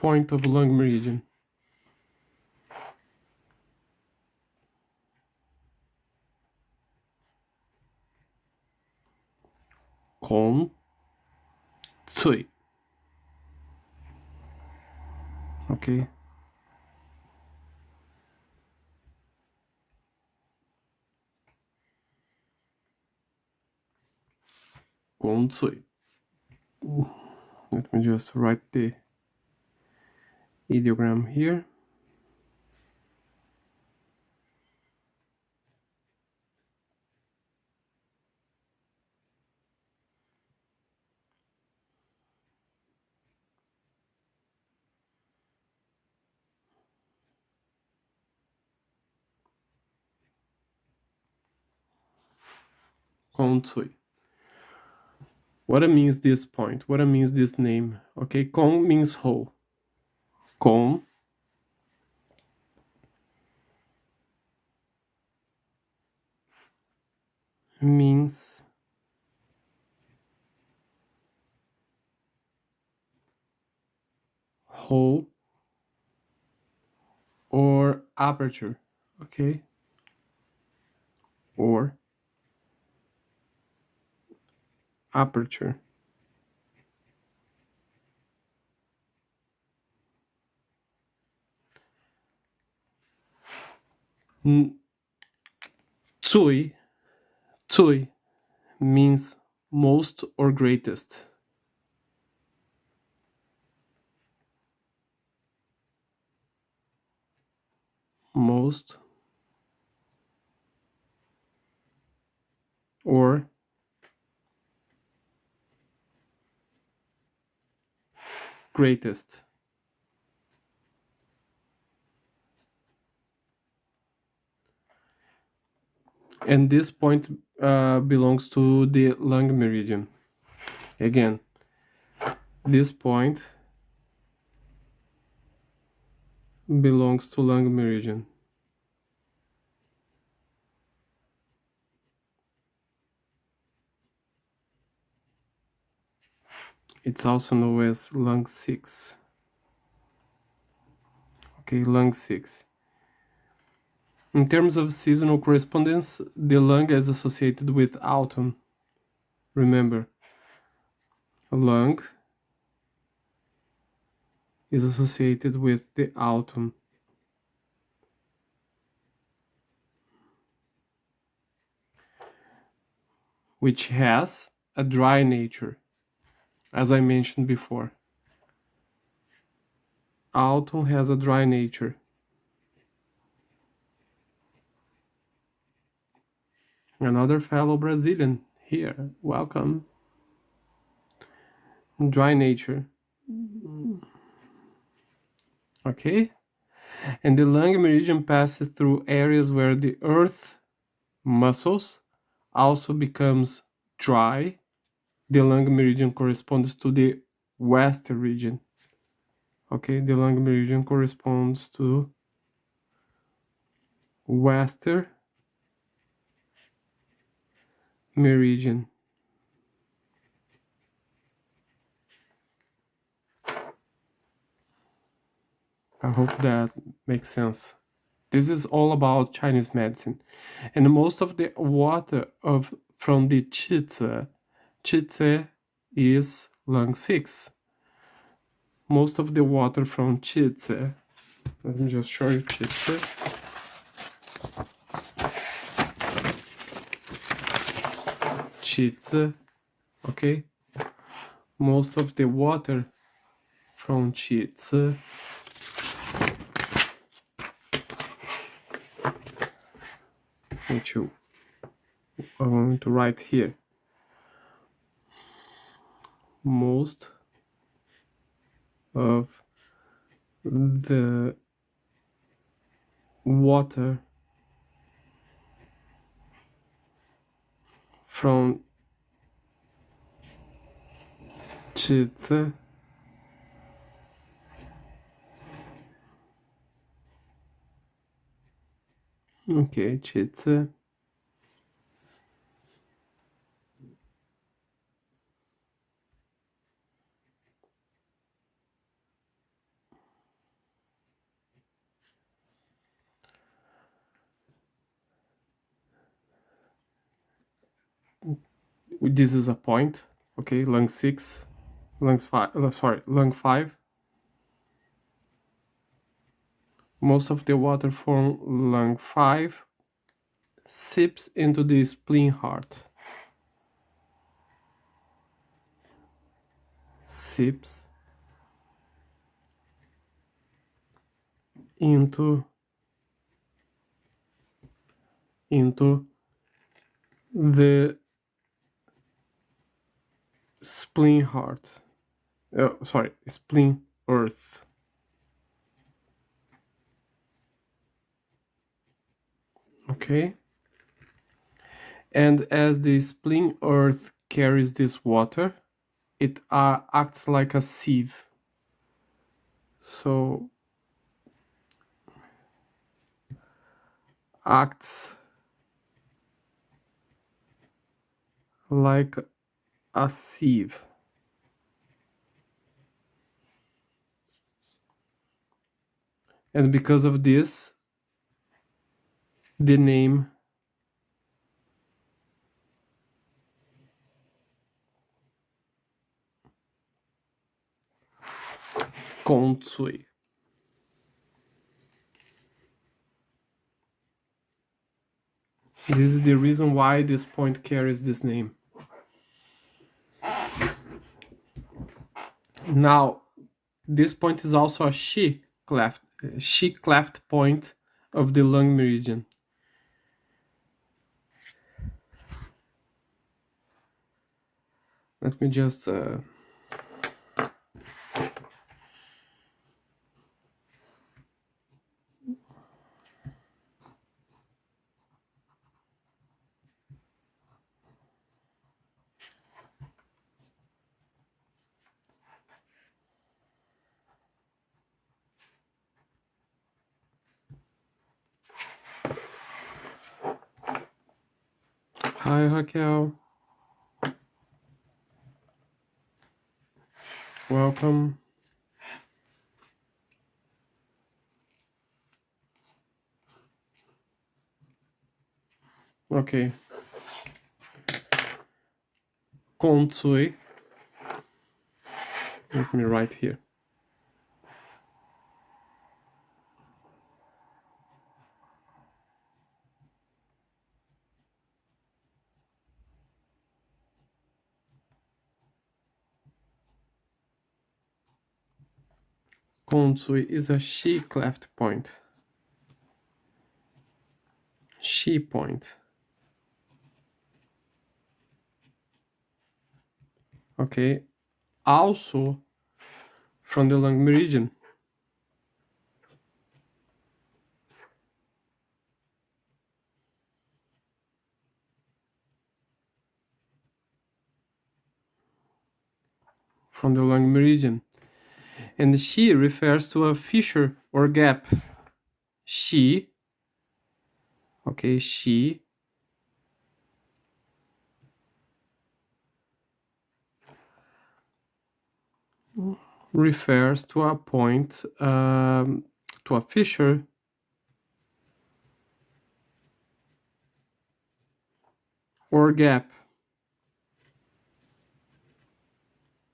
point of lung meridian? Kon Tsui. Okay. Kon Tsui. Let me just write the ideogram here. Kon Tsui. What means this point? What means this name? Okay, Kon means whole. Kon means hole or aperture, okay? Or aperture. Tsui means most or greatest. Most or greatest. And this point belongs to the lung meridian. Again, this point belongs to lung meridian. It's also known as lung 6. Okay, lung 6. In terms of seasonal correspondence, the lung is associated with autumn. Remember, lung is associated with the autumn. Which has a dry nature, as I mentioned before. Autumn has a dry nature. Another fellow Brazilian here, welcome. Dry nature. Okay? And the lung meridian passes through areas where the earth muscles also becomes dry. The lung meridian corresponds to the west region. Okay, the lung meridian corresponds to western meridian. I hope that makes sense. This is all about Chinese medicine. And most of the water from the Qi is lung 6. Most of the water from Qi, let me just show you Qi. Okay? Most of the water from Qi, which I'm going to write here. Most of the water from Qi okay, Qi This is a point, okay, lung 6, lung 5. Most of the water from lung 5 seeps into the spleen heart. Seeps into the spleen heart. Spleen earth. Okay. And as the spleen earth carries this water, it acts like a sieve. So acts like a sieve. And because of this, the name Kontsui. This is the reason why this point carries this name. Now, this point is also a Shi cleft point of the lung meridian. Let me just Hi Raquel. Welcome. Okay. Kontsui. Let me write here. Kontsui is a Shi cleft point. Shi point. Okay. Also from the lung meridian. From the lung meridian. And Shi refers to a fissure or gap. Shi. Okay, Shi refers to a point, to a fissure or gap.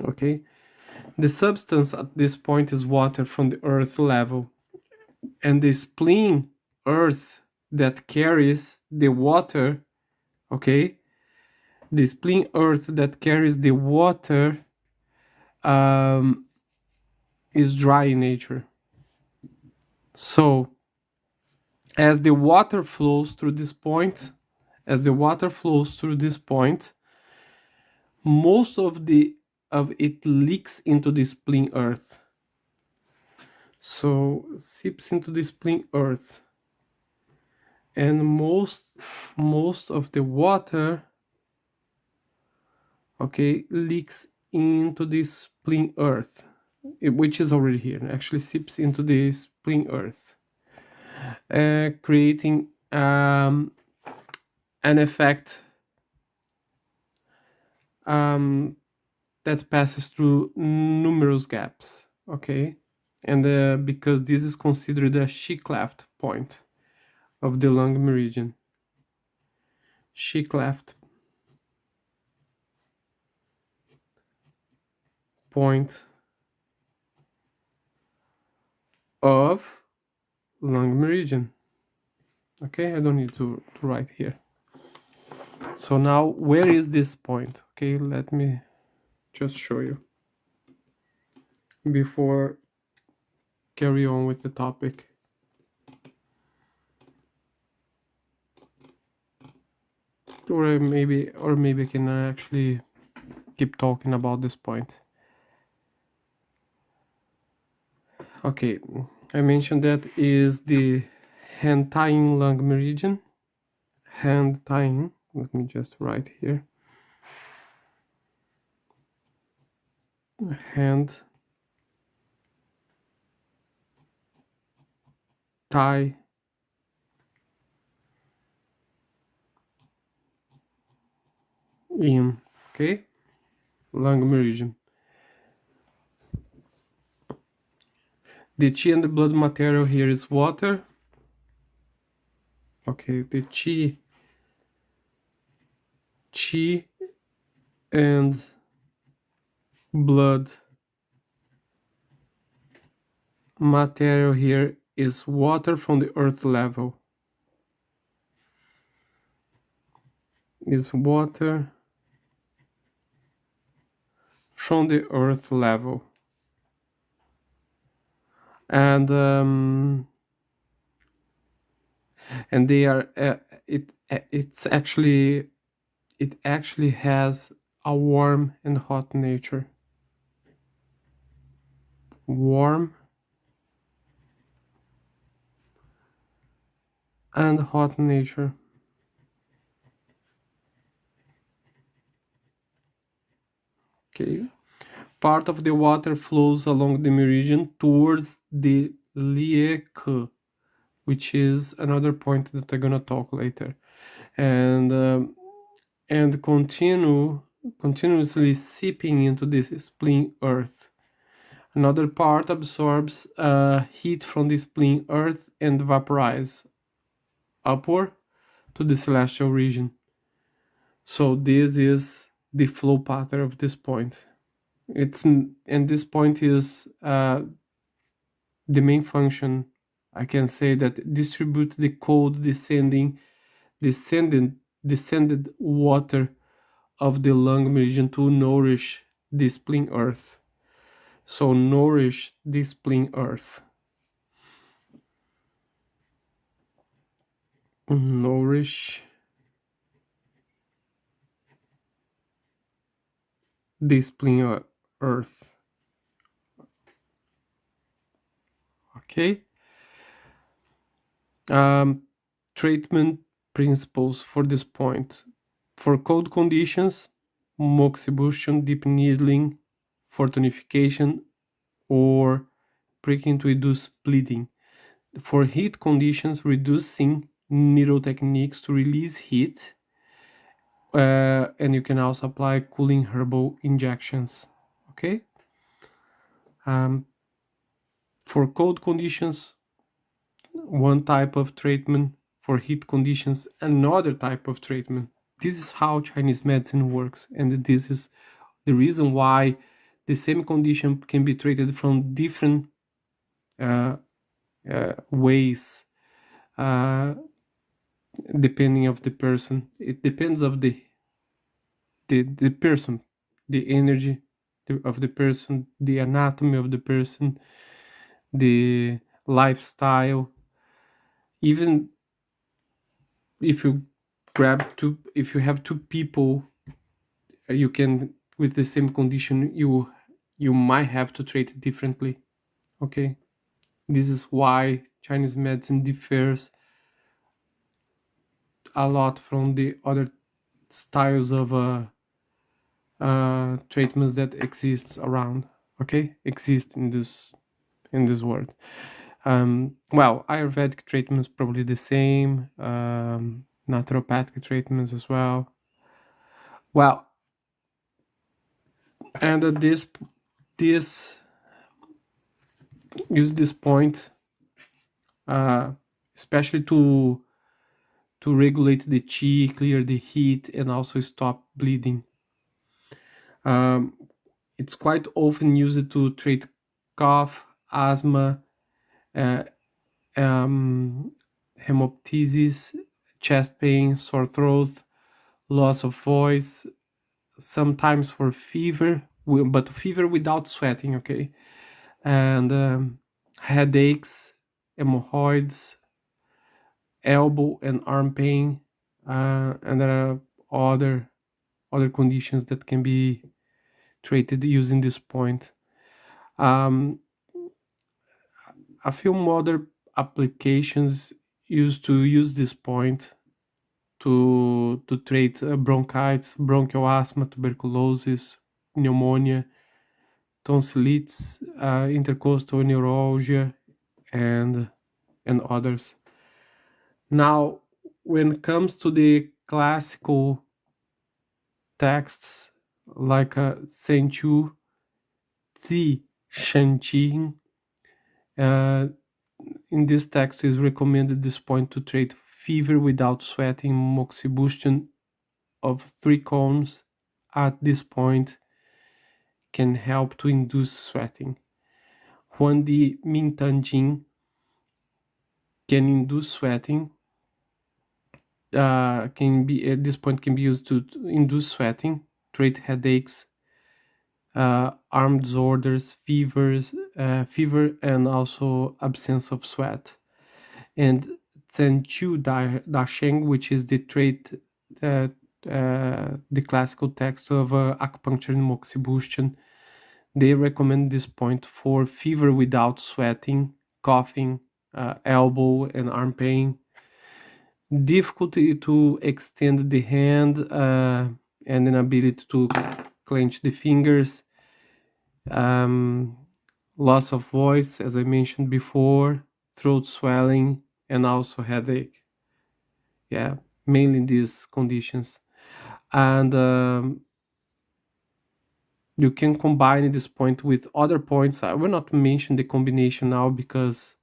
Okay, the substance at this point is water from the earth level, and the spleen earth that carries the water, okay, the spleen earth that carries the water is dry in nature. So as the water flows through this point, most of it leaks into the spleen earth. So seeps into the spleen earth, and most of the water, okay, leaks into the spleen earth, which is already here. It actually seeps into the spleen earth, creating an effect that passes through numerous gaps, okay? And because this is considered a Shi cleft point of the lung meridian. Shi cleft. point of lung meridian. Okay, I don't need to write here. So now, where is this point? Okay, let me just show you before carry on with the topic. Or maybe I can actually keep talking about this point. Okay, I mentioned that is the hand tying lung meridian. Hand tying, let me just write here. Hand tie in, okay, lung meridian. The chi and the blood material here is water. Okay, the chi and blood material here is water from the earth level. Is water from the earth level. And they are it actually has a warm and hot nature. Warm and hot nature. Okay. Part of the water flows along the meridian towards the LU6, which is another point that I'm gonna talk later, and continuously seeping into the spleen earth. Another part absorbs heat from the spleen earth and vaporize upward to the celestial region. So this is the flow pattern of this point. And this point is the main function. I can say that distribute the cold descended water of the lung meridian to nourish the spleen earth. So nourish the spleen earth. Nourish the spleen earth. Okay. Treatment principles for this point. For cold conditions, moxibustion, deep needling for tonification or pricking to reduce bleeding. For heat conditions, reducing needle techniques to release heat, and you can also apply cooling herbal injections. Okay. For cold conditions, one type of treatment. For heat conditions, another type of treatment. This is how Chinese medicine works, and this is the reason why the same condition can be treated from different ways, depending of the person. It depends of the person, the energy of the person, the anatomy of the person, the lifestyle. Even if you have two people, you can, with the same condition, you might have to treat it differently. Okay, this is why Chinese medicine differs a lot from the other styles of treatments that exist around. Okay, exist in this world. Well, Ayurvedic treatments probably the same, naturopathic treatments as well. Well, and this use this point, especially to regulate the qi, clear the heat, and also stop bleeding. It's quite often used to treat cough, asthma, uh, hemoptysis, chest pain, sore throat, loss of voice, sometimes for fever, but fever without sweating, okay? And headaches, hemorrhoids, elbow and arm pain, and there are other conditions that can be treated using this point. Um, a few other applications used to use this point to treat bronchitis, bronchial asthma, tuberculosis, pneumonia, tonsillitis, intercostal neuralgia, and others. Now, when it comes to the classical texts like Senchu, Zi, Shanqing, in this text is recommended this point to treat fever without sweating. Moxibustion of 3 cones at this point can help to induce sweating. Huan Di Mintanjing can induce sweating. Can be at this point can be used to induce sweating, treat headaches, arm disorders, fever, and also absence of sweat. And Zhenqiu Dasheng, which is the the classical text of acupuncture and moxibustion, they recommend this point for fever without sweating, coughing, elbow and arm pain, difficulty to extend the hand, and inability to clench the fingers, loss of voice, as I mentioned before, throat swelling, and also headache. Yeah, mainly these conditions. And you can combine this point with other points. I will not mention the combination now because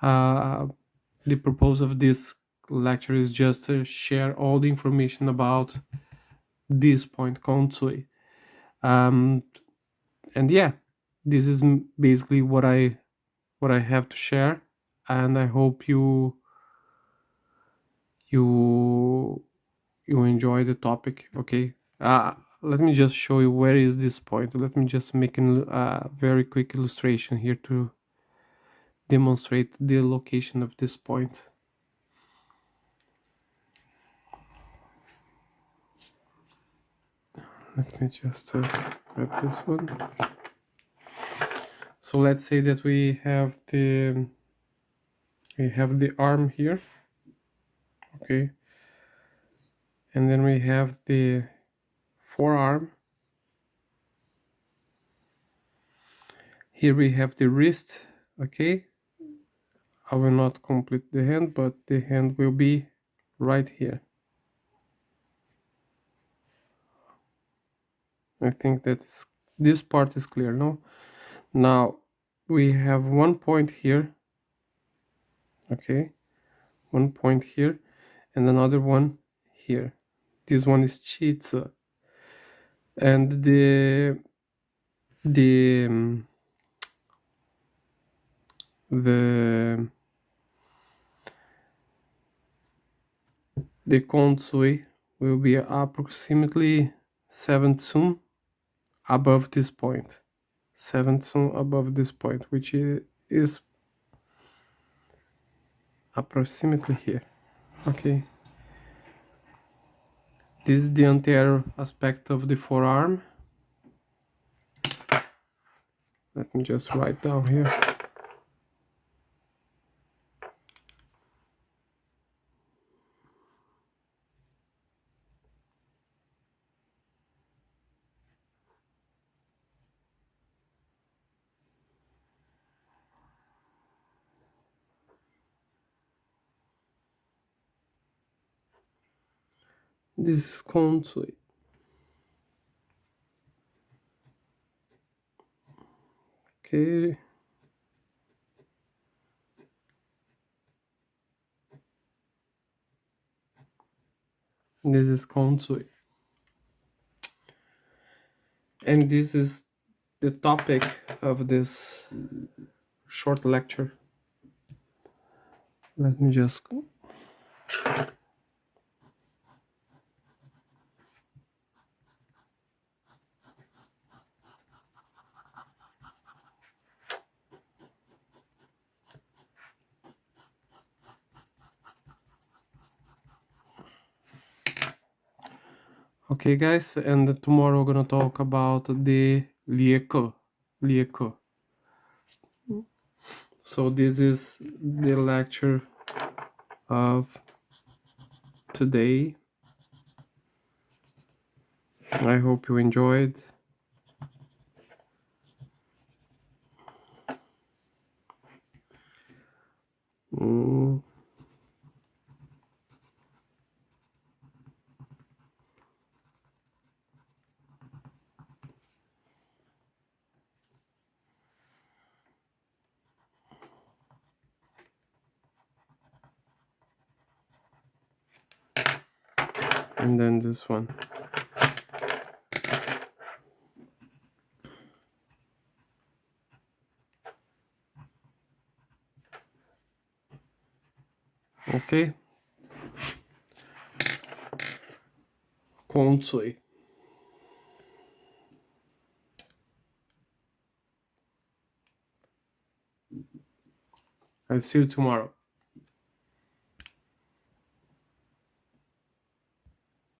the purpose of this lecture is just to share all the information about this point, Kontui. And yeah, this is basically what I have to share, and I hope you enjoy the topic. Okay, let me just show you where is this point. Let me just make a very quick illustration here to demonstrate the location of this point. Let me just grab this one. So let's say that we have the arm here, okay, and then we have the forearm. Here we have the wrist, okay. I will not complete the hand, but the hand will be right here. I think that this part is clear, no? Now we have one point here, okay, one point here, and another one here. This one is Chitsa, and the Konsui will be approximately 7 tsum above this point. 7 tsum above this point, which is approximately here. Okay. This is the anterior aspect of the forearm. Let me just write down here. This is Konsui. Okay. This is Konsui. And this is the topic of this short lecture. Let me just okay, guys, and tomorrow we're gonna talk about the LU6. So this is the lecture of today. I hope you enjoyed. And then this one. Okay. Konsui. I'll see you tomorrow.